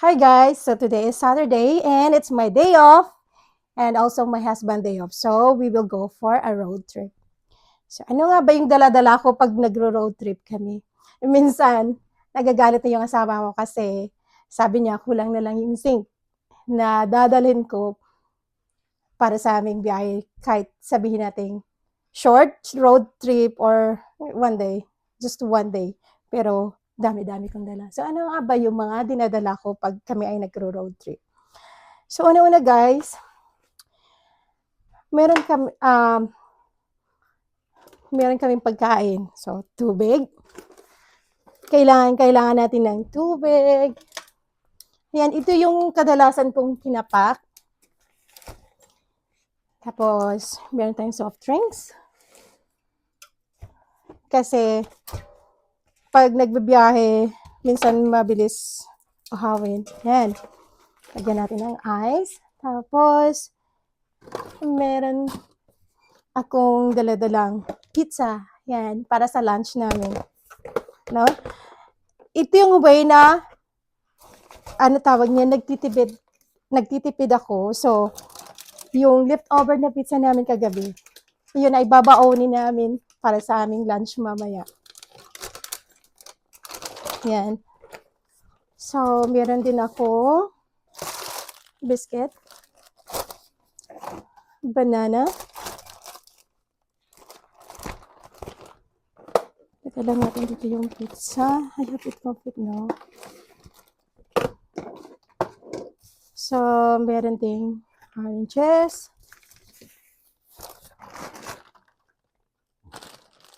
Hi guys, so today is Saturday and it's my day off and also my husband day off. So we will go for a road trip. So ano nga ba yung dala-dala ko pag nagro-road trip kami? Minsan, nagagalit na yung asawa ko kasi sabi niya kulang na lang yung zinc na dadalhin ko para sa aming biyahe kahit sabihin natin short road trip or one day, just one day. Pero dami-dami kong dala. So ano nga ba yung mga dinadala ko pag kami ay nagro-road trip? So una-una guys, meron kami meron kaming pagkain. So tubig. Kailangan natin ng tubig. Yan, ito yung kadalasan kong kinapak. Tapos, meron tayong soft drinks. Kasi, pag nagbibiyahe, minsan mabilis uhawin. Yan. Lagyan natin ng ice. Tapos, meron akong daladalang pizza. Yan, para sa lunch namin. No? Ito yung way na, ano tawag niya, nagtitipid ako. So, yung leftover na pizza namin kagabi, yun ay babaonin namin para sa aming lunch mamaya. Yan. So, meron din ako biscuit, banana. Teka lang natin dito yung pizza. I hope it won't fit, no? So, meron ding oranges,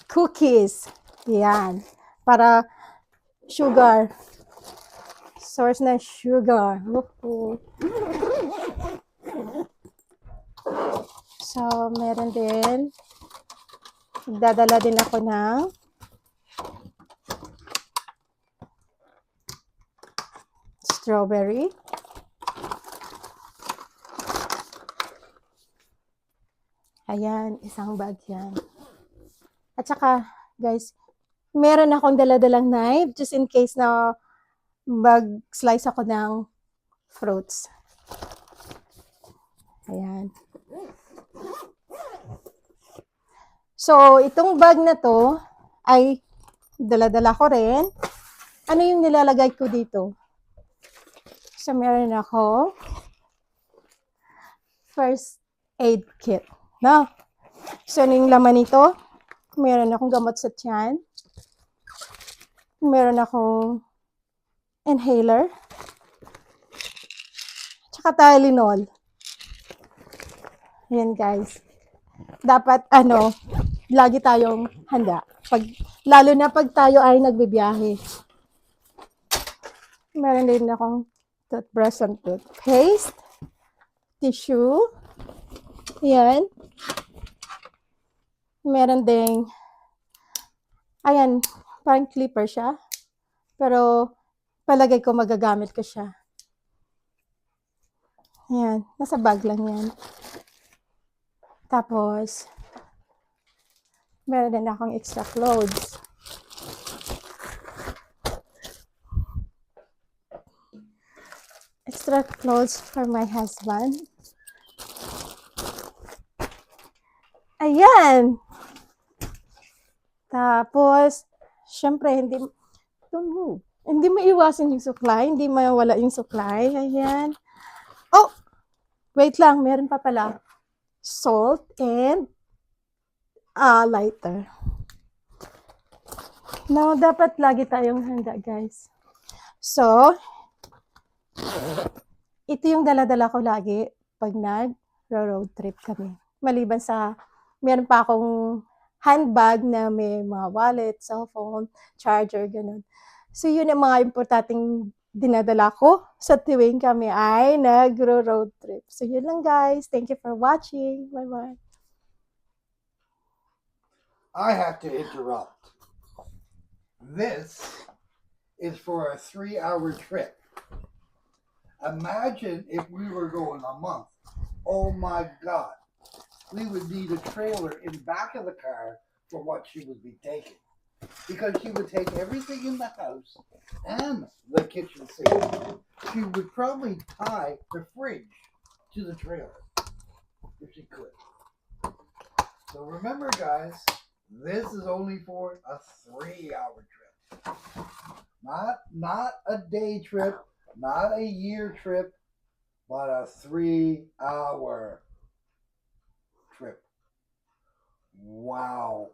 cookies. Yan. Para sugar. Source na sugar. So, meron din. Dadala din ako ng strawberry. Ayan, isang bag yan. At saka, guys, meron akong daladalang knife just in case na mag-slice ako ng fruits. Ayan. So, itong bag na to ay dala-dala ko rin. Ano yung nilalagay ko dito? So, meron ako first aid kit. No? So, ano yung laman nito? Meron akong gamot sa tiyan. Meron akong inhaler. Tsaka Tylenol. Ayan guys. Dapat lagi tayong handa. Lalo na pag tayo ay nagbibiyahe. Meron din akong toothbrush and toothpaste. Tissue. Ayan. Meron ding, ayan, parang clipper siya. Pero, palagay ko magagamit ko siya. Ayan, nasa bag lang yan. Tapos, meron din akong extra clothes. Extra clothes for my husband. Ayan! Tapos, syempre, don't move. Hindi maiwasan yung supply, hindi mawala yung supply. Ayan. Oh! Wait lang, meron pa pala. Salt and lighter. Now, dapat lagi tayong handa, guys. So, ito yung dala-dala ko lagi pag nag-road trip kami. Maliban sa, meron pa akong handbag na may mga wallet, cellphone, charger, ganun. So, yun ang mga importanteng dinadala ko sa tuwing kami ay nagro-road trip. So, yun lang guys. Thank you for watching. Bye-bye. I have to interrupt. This is for a 3-hour trip. Imagine if we were going a month. Oh my God. We would need a trailer in back of the car for what she would be taking. Because she would take everything in the house and the kitchen sink. she would probably tie the fridge to the trailer if she could. So remember, guys, this is only for a 3-hour trip. Not a day trip, not a year trip, but a 3-hour trip. Wow.